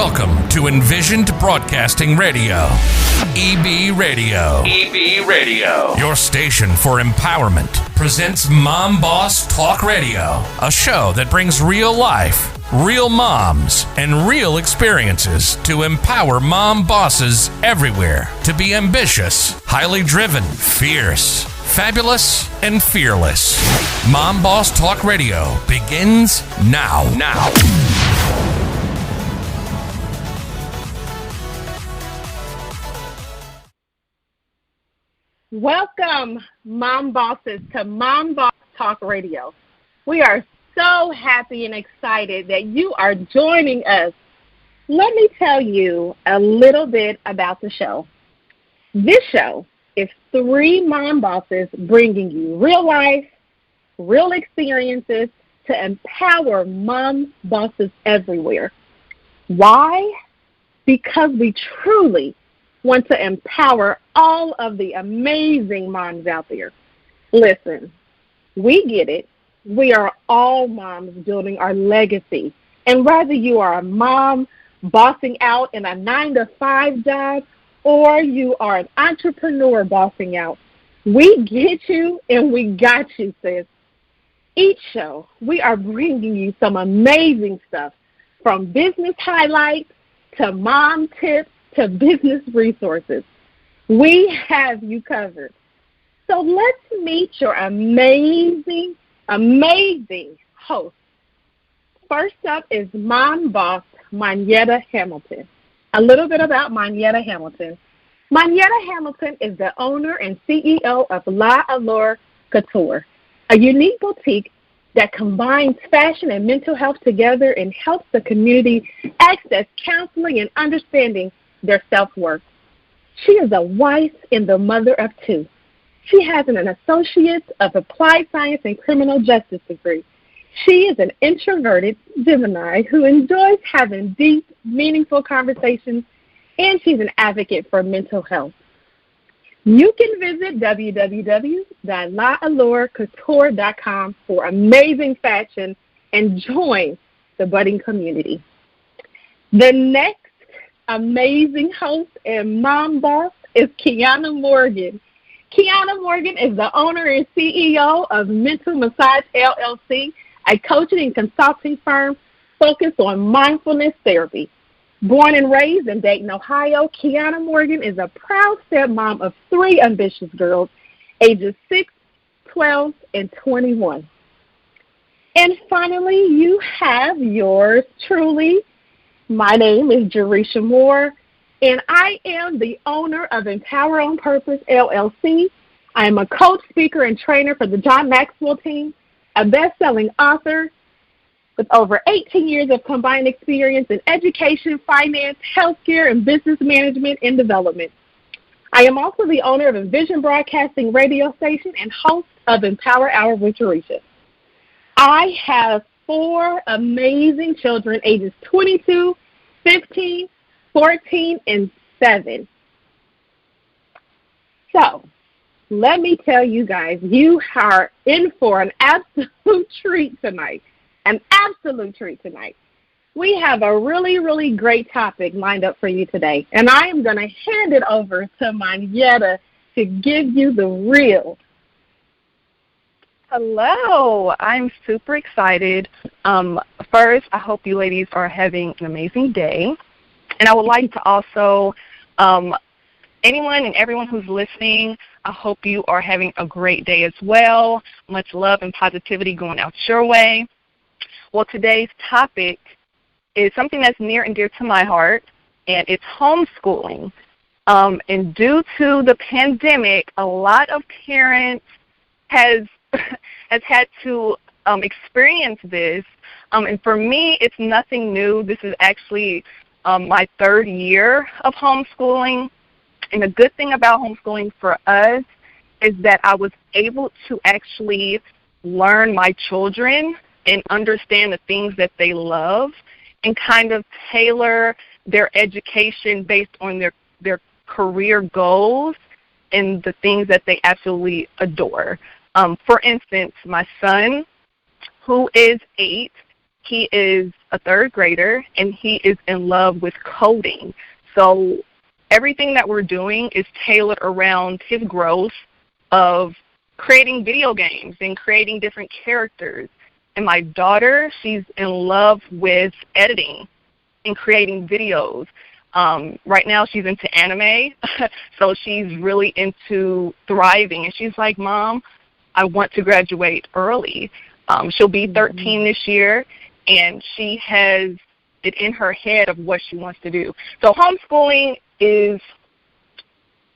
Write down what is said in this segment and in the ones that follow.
Welcome to Envisioned Broadcasting Radio. EB Radio. EB Radio. Your station for empowerment presents Mom Boss Talk Radio, a show that brings real life, real moms, and real experiences to empower mom bosses everywhere to be ambitious, highly driven, fierce, fabulous, and fearless. Mom Boss Talk Radio begins now. Welcome, Mom Bosses, to Mom Boss Talk Radio. We are so happy and excited that you are joining us. Let me tell you a little bit about the show. This show is three mom bosses bringing you real life, real experiences to empower mom bosses everywhere. Why? Because we truly want to empower all of the amazing moms out there. Listen, we get it. We are all moms building our legacy. And whether you are a mom bossing out in a 9-to-5 job or you are an entrepreneur bossing out, we get you and we got you, sis. Each show, we are bringing you some amazing stuff, from business highlights to mom tips to business resources. We have you covered. So let's meet your amazing host. First up is Mom Boss Monyetta Hamilton. A little bit about Monyetta Hamilton. Monyetta Hamilton is the owner and CEO of La Allure Couture, a unique boutique that combines fashion and mental health together and helps the community access counseling and understanding their self-worth. She is a wife and the mother of two. She has an Associate of Applied Science and Criminal Justice degree. She is an introverted Gemini who enjoys having deep, meaningful conversations, and she's an advocate for mental health. You can visit www.laallurecouture.com for amazing fashion and join the budding community. The next amazing host and mom boss is Kiana Morgan. Kiana Morgan is the owner and CEO of Mental Massage LLC, a coaching and consulting firm focused on mindfulness therapy. Born and raised in Dayton, Ohio, Kiana Morgan is a proud stepmom of three ambitious girls, ages 6, 12, and 21. And finally, you have yours truly. My name is Jerisha Moore, and I am the owner of Empower on Purpose, LLC. I am a coach, speaker, and trainer for the John Maxwell team, a best-selling author with over 18 years of combined experience in education, finance, healthcare, and business management and development. I am also the owner of Envision Broadcasting radio station and host of Empower Hour with Jerisha. I have 4 amazing children, ages 22, 15, 14, and 7. So, let me tell you guys, you are in for an absolute treat tonight. We have a really, really great topic lined up for you today, and I am going to hand it over to Monyetta to give you the real. Hello, I'm super excited. First, I hope you ladies are having an amazing day. And I would like to also, anyone and everyone who's listening, I hope you are having a great day as well. Much love and positivity going out your way. Well, today's topic is something that's near and dear to my heart, and it's homeschooling. And due to the pandemic, a lot of parents has had to experience this. And for me, it's nothing new. This is actually my 3rd year of homeschooling. And the good thing about homeschooling for us is that I was able to actually learn my children and understand the things that they love and kind of tailor their education based on their career goals and the things that they absolutely adore. For instance, my son, who is 8, he is a third grader, and he is in love with coding. So everything that we're doing is tailored around his growth of creating video games and creating different characters. And my daughter, she's in love with editing and creating videos. Right now she's into anime, so she's really into thriving. And she's like, Mom, I want to graduate early. She'll be 13 this year, and she has it in her head of what she wants to do. So homeschooling is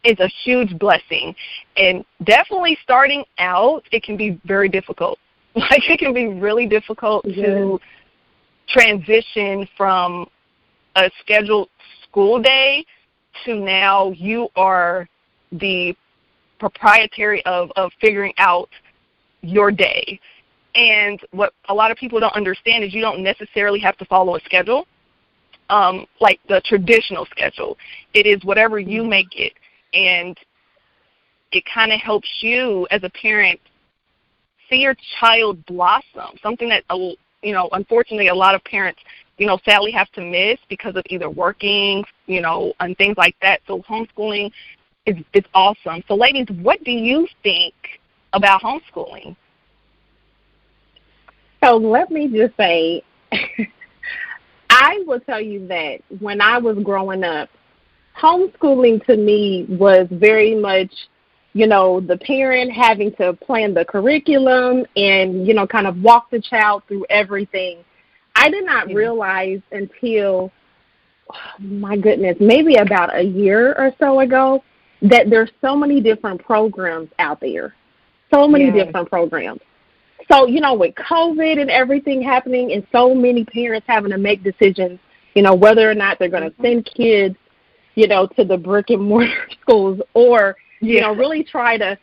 a huge blessing. And definitely starting out, it can be very difficult. Like, it can be really difficult to transition from a scheduled school day to now you are the proprietary of figuring out your day. And what a lot of people don't understand is you don't necessarily have to follow a schedule, like the traditional schedule. It is whatever you make it. And it kind of helps you as a parent see your child blossom, something that, unfortunately a lot of parents, sadly have to miss because of either working, and things like that. So homeschooling is awesome. So ladies, what do you think about homeschooling? So let me just say, I will tell you that when I was growing up, homeschooling to me was very much, the parent having to plan the curriculum and, kind of walk the child through everything. I did not realize until, my goodness, maybe about a year or so ago, that there's so many different programs out there, so many different programs. So, with COVID and everything happening and so many parents having to make decisions, whether or not they're going to send kids, to the brick and mortar schools or, really try to,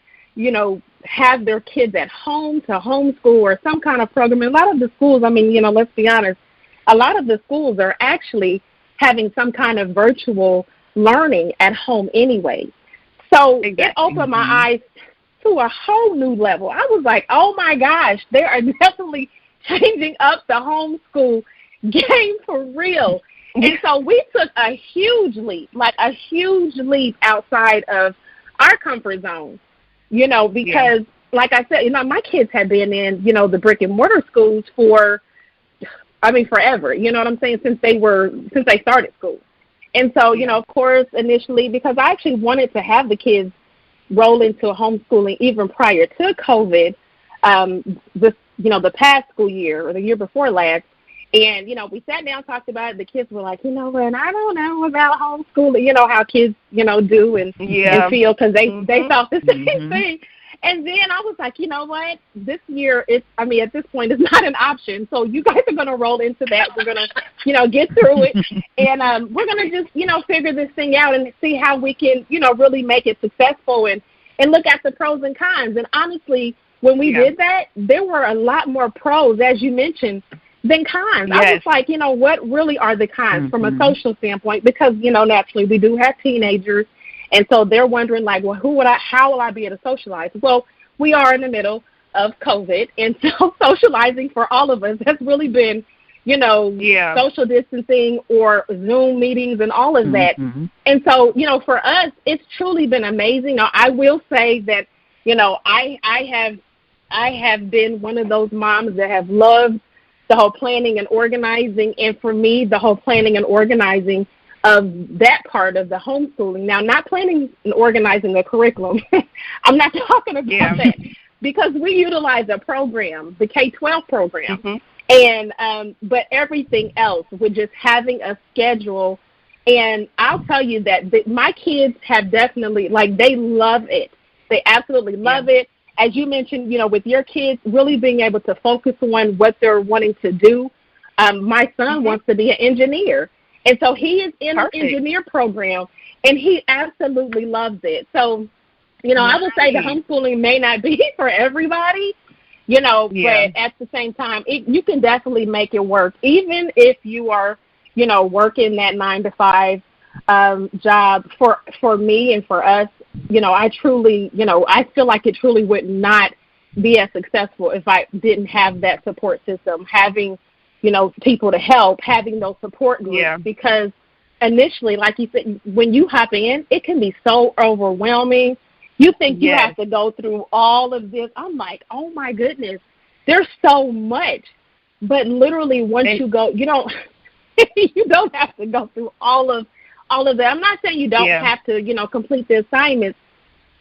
have their kids at home to homeschool or some kind of program. And a lot of the schools, let's be honest, a lot of the schools are actually having some kind of virtual learning at home anyway. So it opened my eyes to a whole new level. I was like, oh my gosh, they are definitely changing up the homeschool game for real. And so we took a huge leap outside of our comfort zone, because like I said, my kids had been in, the brick and mortar schools for, forever, you know what I'm saying, since they started school. And so, of course, initially, because I actually wanted to have the kids roll into homeschooling even prior to COVID, the past school year or the year before last. And, we sat down, talked about it. The kids were like, and I don't know about homeschooling, how kids, do and feel, because they felt the same thing. And then I was like, you know what, this year, at this point, it's not an option. So you guys are going to roll into that. We're going to, get through it. And we're going to just, figure this thing out and see how we can, really make it successful and look at the pros and cons. And honestly, when we did that, there were a lot more pros, as you mentioned, than cons. Yes. I was like, what really are the cons from a social standpoint? Because, naturally we do have teenagers. And so they're wondering, like, well, how will I be able to socialize? Well, we are in the middle of COVID, and so socializing for all of us has really been, social distancing or Zoom meetings and all of that. And so, for us, it's truly been amazing. Now, I will say that, I have been one of those moms that have loved the whole planning and organizing, and for me, the whole planning and organizing of that part of the homeschooling. Now, not planning and organizing the curriculum. I'm not talking about that, because we utilize a program, the K-12 program, and but everything else, with just having a schedule. And I'll tell you that my kids have definitely, they love it. They absolutely love it. As you mentioned, with your kids really being able to focus on what they're wanting to do. My son wants to be an engineer. And so he is in an engineer program, and he absolutely loves it. So, I would say the homeschooling may not be for everybody, but at the same time, you can definitely make it work, even if you are, working that 9-to-5 job. For me and for us, I truly, I feel like it truly would not be as successful if I didn't have that support system, having people to help, having those support groups. Yeah. Because initially, like you said, when you hop in, it can be so overwhelming. You think you have to go through all of this. I'm like, oh my goodness, there's so much. But literally, once you go, you don't you don't have to go through all of that. I'm not saying you don't have to, complete the assignments,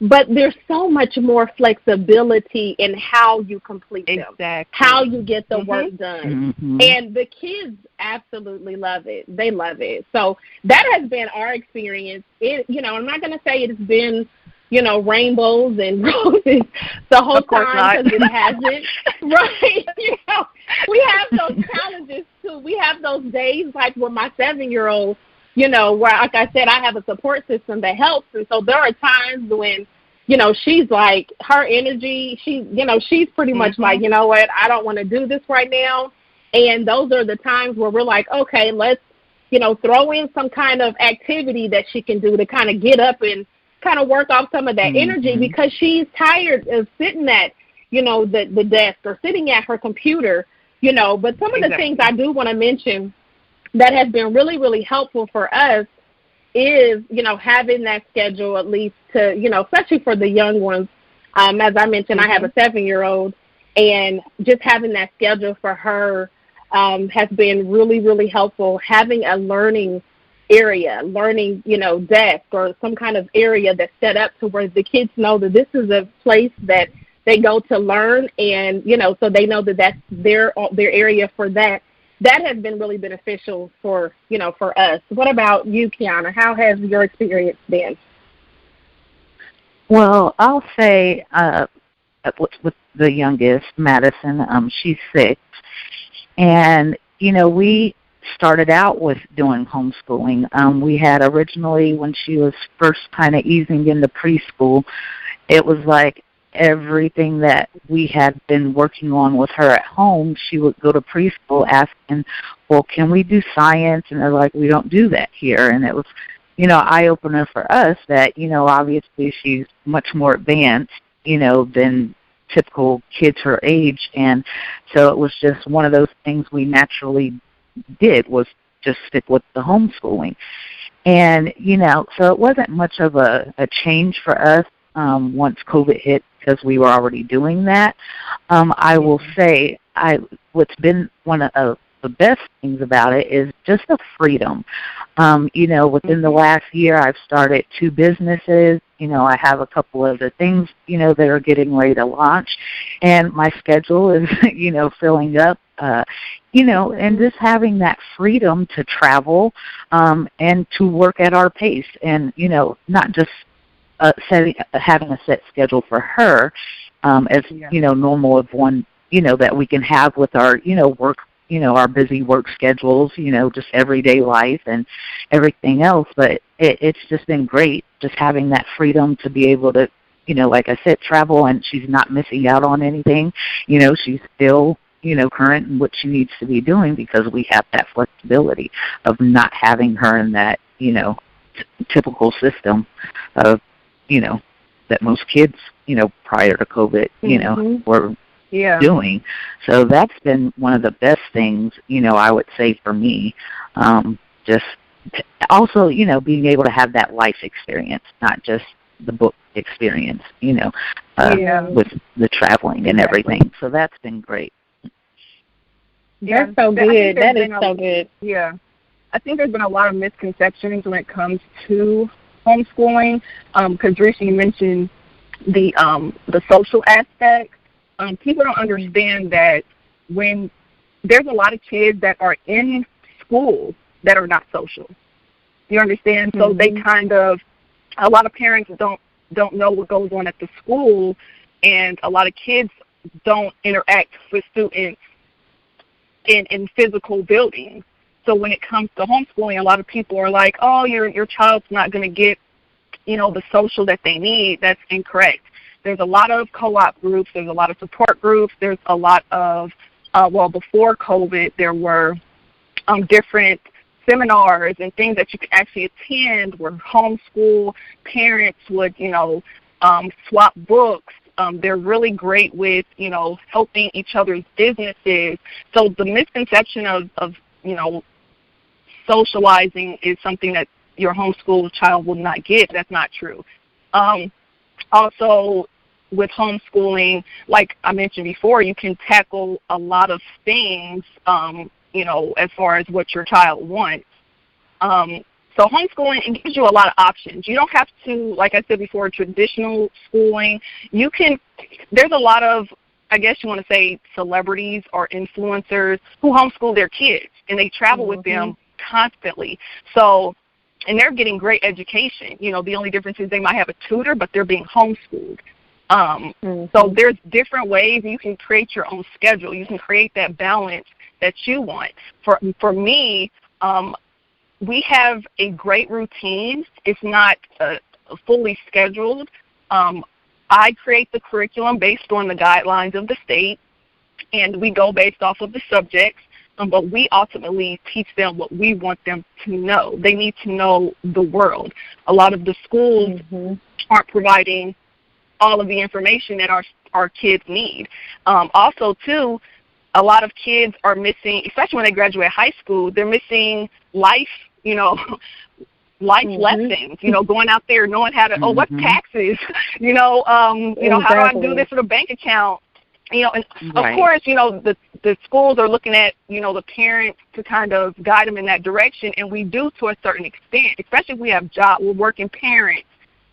but there's so much more flexibility in how you complete them, how you get the work done. And the kids absolutely love it. They love it. So that has been our experience. I'm not going to say it's been, rainbows and roses the whole time, because it hasn't. Right? We have those challenges too. We have those days like with my 7-year-old, where, like I said, I have a support system that helps. And so there are times when, she's like, her energy, she's pretty much like, you know what, I don't want to do this right now. And those are the times where we're like, okay, let's, throw in some kind of activity that she can do to kind of get up and kind of work off some of that energy, because she's tired of sitting at, the desk or sitting at her computer, But some of the things I do want to mention that has been really, really helpful for us is, having that schedule at least to, especially for the young ones. As I mentioned, I have a 7-year-old, and just having that schedule for her has been really, really helpful. Having a learning area, desk or some kind of area that's set up to where the kids know that this is a place that they go to learn, and, so they know that that's their area for that. That has been really beneficial for us. What about you, Kiana? How has your experience been? Well, I'll say with the youngest, Madison, she's 6. And, we started out with doing homeschooling. We had originally, when she was first kind of easing into preschool, it was like everything that we had been working on with her at home, she would go to preschool asking, well, can we do science? And they're like, we don't do that here. And it was, eye-opener for us that, obviously she's much more advanced, than typical kids her age. And so it was just one of those things we naturally did, was just stick with the homeschooling. And, so it wasn't much of a change for us once COVID hit, because we were already doing that. I will say what's been one of the best things about it is just the freedom. Within the last year, I've started 2 businesses. I have a couple of the things, that are getting ready to launch. And my schedule is, filling up, and just having that freedom to travel and to work at our pace. And, not just having a set schedule for her as, normal of one, that we can have with our, work, our busy work schedules, just everyday life and everything else. But it's just been great just having that freedom to be able to, like I said, travel, and she's not missing out on anything. She's still, current in what she needs to be doing, because we have that flexibility of not having her in that, typical system of, that most kids, prior to COVID, were doing. So that's been one of the best things, I would say for me. Just also, being able to have that life experience, not just the book experience, with the traveling and everything. So that's been great. That's so good. That is so good. Yeah. I think there's been a lot of misconceptions when it comes to homeschooling, because Risha, you mentioned the social aspect. People don't understand that when there's a lot of kids that are in school that are not social. You understand? So they kind of, a lot of parents don't know what goes on at the school, and a lot of kids don't interact with students in physical buildings. So when it comes to homeschooling, a lot of people are like, oh, your child's not going to get, the social that they need. That's incorrect. There's a lot of co-op groups. There's a lot of support groups. There's a lot of, before COVID, there were different seminars and things that you could actually attend where homeschool parents would, swap books, They're really great with, helping each other's businesses. So the misconception of socializing is something that your homeschool child will not get. That's not true. Also, with homeschooling, like I mentioned before, you can tackle a lot of things, as far as what your child wants. So homeschooling, it gives you a lot of options. You don't have to, like I said before, traditional schooling. There's a lot of, I guess you want to say, celebrities or influencers who homeschool their kids, and they travel with them constantly. So, and they're getting great education. The only difference is they might have a tutor, but they're being homeschooled. So there's different ways you can create your own schedule. You can create that balance that you want. For me, we have a great routine. It's not fully scheduled. I create the curriculum based on the guidelines of the state, and we go based off of the subjects, but we ultimately teach them what we want them to know. They need to know the world. A lot of the schools aren't providing all of the information that our kids need. Also, too, a lot of kids are missing, especially when they graduate high school, they're missing life, lessons, going out there, knowing how to, what's taxes, how do I do this with a bank account? And of course, the schools are looking at, the parents to kind of guide them in that direction, and we do to a certain extent, especially if we have we're working parents,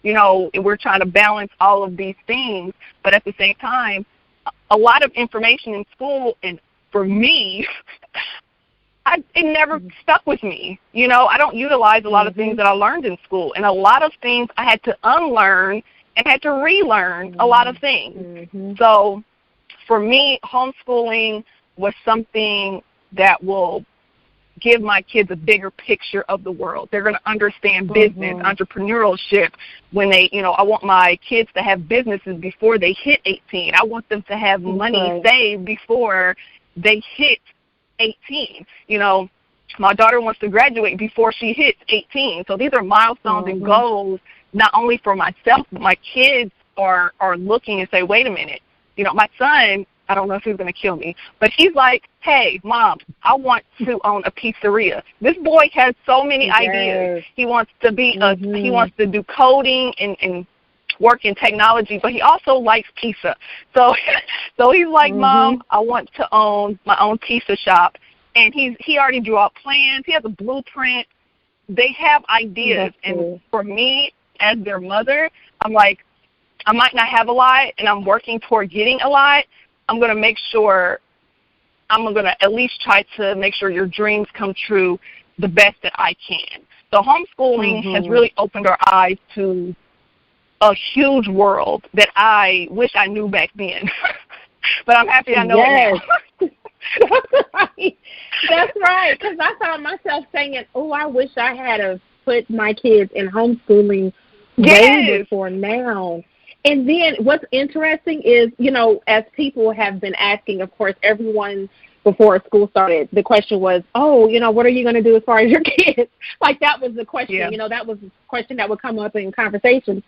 we're trying to balance all of these things, but at the same time, a lot of information in school, and for me, it never stuck with me. I don't utilize a lot of things that I learned in school, and a lot of things I had to unlearn and had to relearn a lot of things. So for me, homeschooling was something that will give my kids a bigger picture of the world. They're going to understand business, entrepreneurship. When they, I want my kids to have businesses before they hit 18. I want them to have money saved before they hit 18. My daughter wants to graduate before she hits 18. So these are milestones and goals, not only for myself, but my kids are looking and say, wait a minute. My son, I don't know if he's going to kill me, but he's like, hey, Mom, I want to own a pizzeria. This boy has so many ideas. He wants to be he wants to do coding and work in technology, but he also likes pizza. So he's like, Mom, I want to own my own pizza shop. And he already drew out plans. He has a blueprint. They have ideas. And for me, as their mother, I'm like, I might not have a lot, and I'm working toward getting a lot. I'm going to at least try to make sure your dreams come true the best that I can. So homeschooling has really opened our eyes to a huge world that I wish I knew back then. But I'm happy I know it now. That's right. Because I found myself saying, I wish I had put my kids in homeschooling way before now. And then what's interesting is, as people have been asking, of course, everyone before school started, the question was, what are you going to do as far as your kids? Like that was the question, that was the question that would come up in conversations.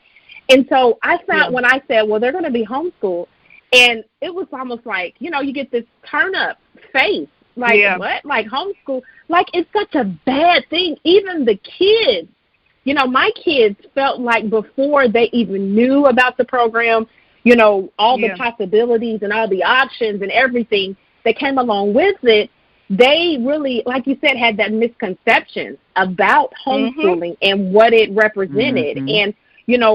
And so I found when I said, well, they're going to be homeschooled, and it was almost like, you get this turn up face, like what? Like homeschool, like it's such a bad thing. Even the kids. My kids felt like before they even knew about the program, all the possibilities and all the options and everything that came along with it, they really, like you said, had that misconception about homeschooling and what it represented and,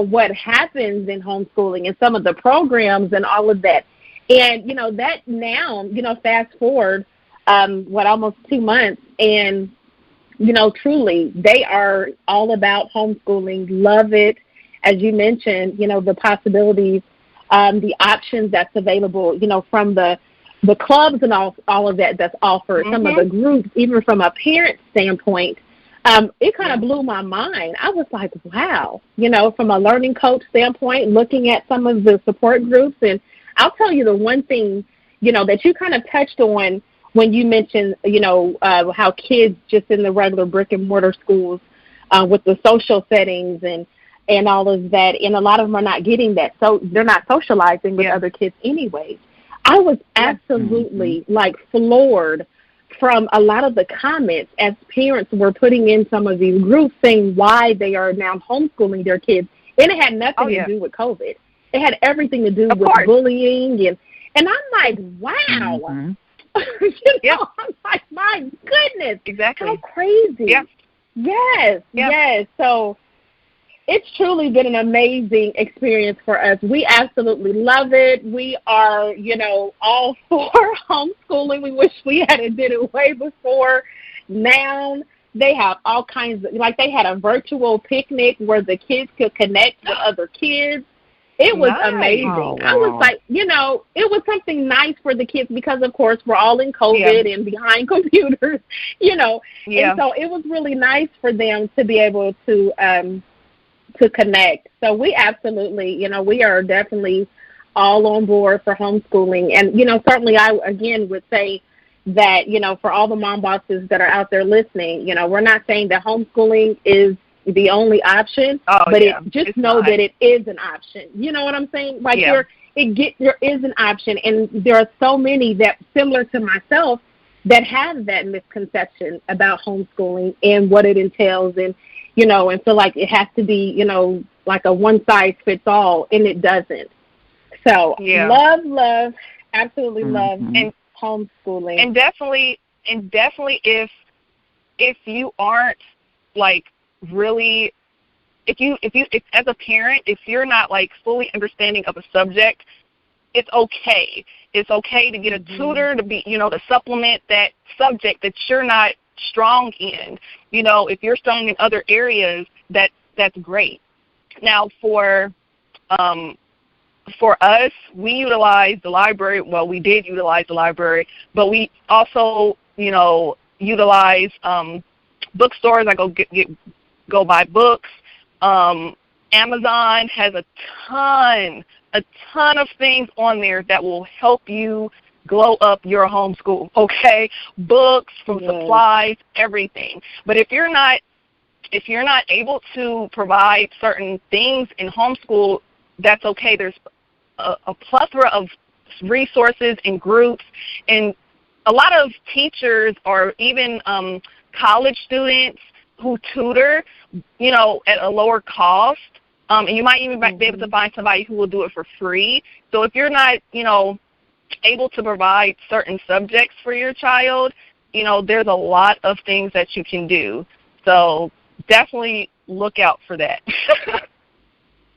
what happens in homeschooling and some of the programs and all of that. And, that now, fast forward, almost 2 months, and truly, they are all about homeschooling, love it. As you mentioned, the possibilities, the options that's available, from the clubs and all of that that's offered, some of the groups, even from a parent standpoint, it kind of blew my mind. I was like, wow, from a learning coach standpoint, looking at some of the support groups. And I'll tell you the one thing, that you kind of touched on when you mentioned, how kids just in the regular brick and mortar schools with the social settings and and all of that, and a lot of them are not getting that, so they're not socializing with other kids anyways. I was absolutely like floored from a lot of the comments as parents were putting in some of these groups saying why they are now homeschooling their kids, and it had nothing to do with COVID. It had everything to do with bullying, and I'm like, wow. I'm like, my goodness. Exactly. How crazy. Yes. So it's truly been an amazing experience for us. We absolutely love it. We are, all for homeschooling. We wish we had did it way before. Now they have all kinds of, like they had a virtual picnic where the kids could connect with other kids. It was amazing. Oh, wow. I was like, it was something nice for the kids because, of course, we're all in COVID and behind computers, And so it was really nice for them to be able to connect. So we absolutely, we are definitely all on board for homeschooling. And, certainly I, again, would say that, for all the mom bosses that are out there listening, we're not saying that homeschooling is the only option, but just know that it is an option. You know what I'm saying? Like there is an option, and there are so many that, similar to myself, that have that misconception about homeschooling and what it entails, and and feel like it has to be like a one size fits all, and it doesn't. So love, absolutely love and homeschooling, and definitely if you aren't like really, if as a parent, if you're not like fully understanding of a subject, it's okay. It's okay to get a tutor to be, to supplement that subject that you're not strong in. If you're strong in other areas, that's great. Now for us, we utilize the library. Well, we did utilize the library, but we also, utilize bookstores. I go buy books. Amazon has a ton of things on there that will help you glow up your homeschool, okay? Books, from supplies, everything. But if you're not able to provide certain things in homeschool, that's okay. There's a plethora of resources and groups, and a lot of teachers or even college students who tutor, at a lower cost, and you might even be able to find somebody who will do it for free. So if you're not, able to provide certain subjects for your child, there's a lot of things that you can do. So definitely look out for that.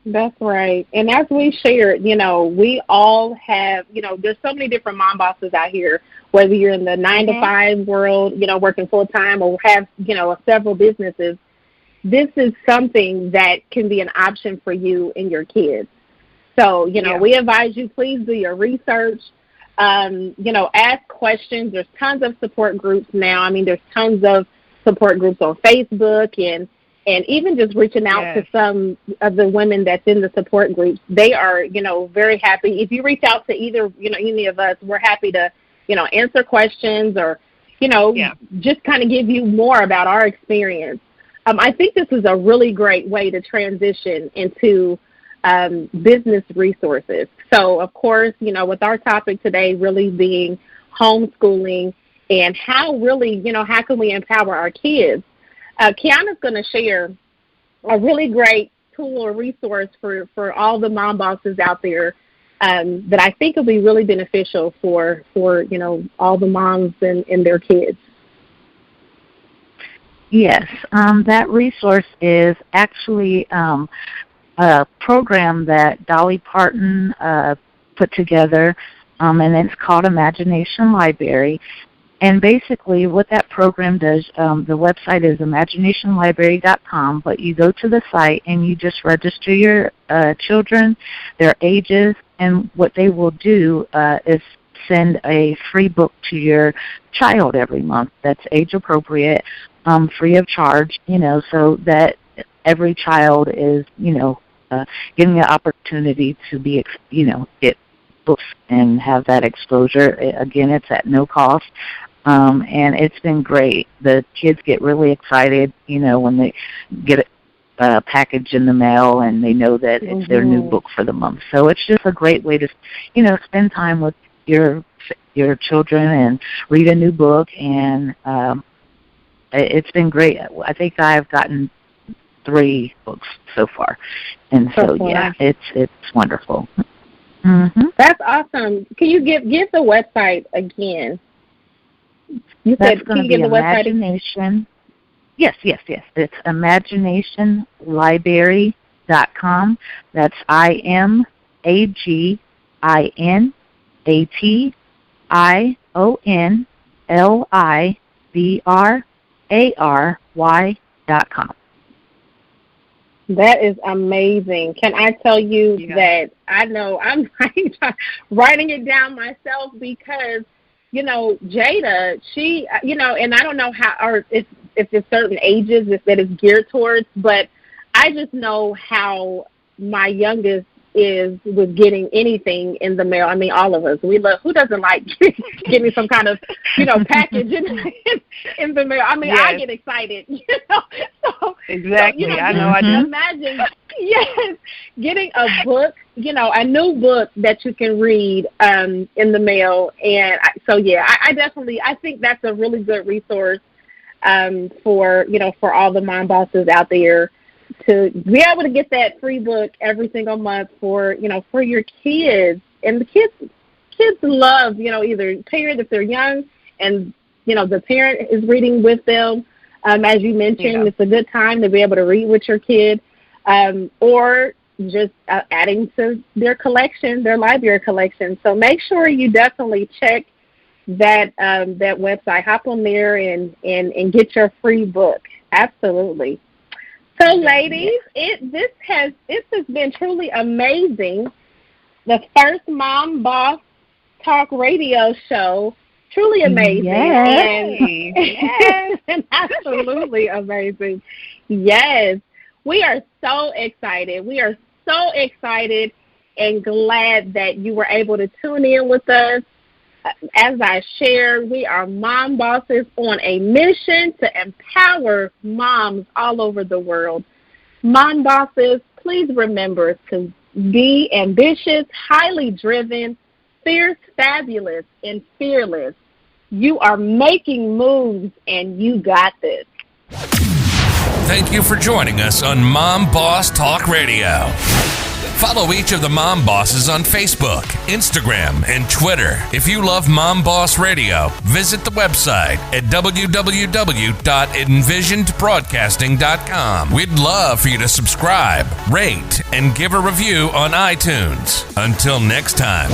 That's right. And as we shared, we all have, there's so many different mom bosses out here, whether you're in the 9-to-5 world, working full-time, or have, several businesses. This is something that can be an option for you and your kids. So, we advise you, please do your research, ask questions. There's tons of support groups now. I mean, there's tons of support groups on Facebook, and even just reaching out to some of the women that's in the support groups. They are, very happy. If you reach out to either, any of us, we're happy to, answer questions or, just kind of give you more about our experience. I think this is a really great way to transition into business resources. So, of course, with our topic today really being homeschooling and how really, how can we empower our kids? Kiana's going to share a really great tool or resource for all the mom bosses out there that I think will be really beneficial for all the moms and their kids. Yes, that resource is actually a program that Dolly Parton put together, and it's called Imagination Library. And basically what that program does, the website is imaginationlibrary.com, but you go to the site and you just register your children, their ages, and what they will do is send a free book to your child every month that's age appropriate, free of charge, so that every child is, getting the opportunity to be, get books and have that exposure. Again, it's at no cost. And it's been great. The kids get really excited, when they get package in the mail, and they know that it's their new book for the month. So it's just a great way to, spend time with your children and read a new book, and it's been great. I think I've gotten 3 books so far, and so yeah, it's wonderful. Mm-hmm. That's awesome. Can you give the website again? You That's said, going to be Imagination. Yes. It's imaginationlibrary.com. That's IMAGINATIONLIBRARY.com. That is amazing. Can I tell you that I know I'm writing it down myself because, Jada, she, and I don't know how, or if it's certain ages that it's geared towards, but I just know how my youngest is with getting anything in the mail. I mean, all of us, we love, who doesn't like getting some kind of, package in the mail? I mean, I get excited, So, exactly. So, I know I do. Imagine, getting a book, a new book that you can read in the mail. And I think that's a really good resource for all the mom bosses out there, to be able to get that free book every single month for your kids. And the kids love, either parent if they're young and, the parent is reading with them. As you mentioned, it's a good time to be able to read with your kid, or just adding to their collection, their library collection. So make sure you definitely check that website. Hop on there and get your free book. Absolutely. So, ladies, this has been truly amazing. The first Mom Boss Talk radio show, truly amazing. Yes. And absolutely amazing. Yes, we are so excited. We are so excited and glad that you were able to tune in with us. As I shared, we are mom bosses on a mission to empower moms all over the world. Mom bosses, please remember to be ambitious, highly driven, fierce, fabulous, and fearless. You are making moves, and you got this. Thank you for joining us on Mom Boss Talk Radio. Follow each of the Mom Bosses on Facebook, Instagram, and Twitter. If you love Mom Boss Radio, visit the website at www.envisionedbroadcasting.com. We'd love for you to subscribe, rate, and give a review on iTunes. Until next time.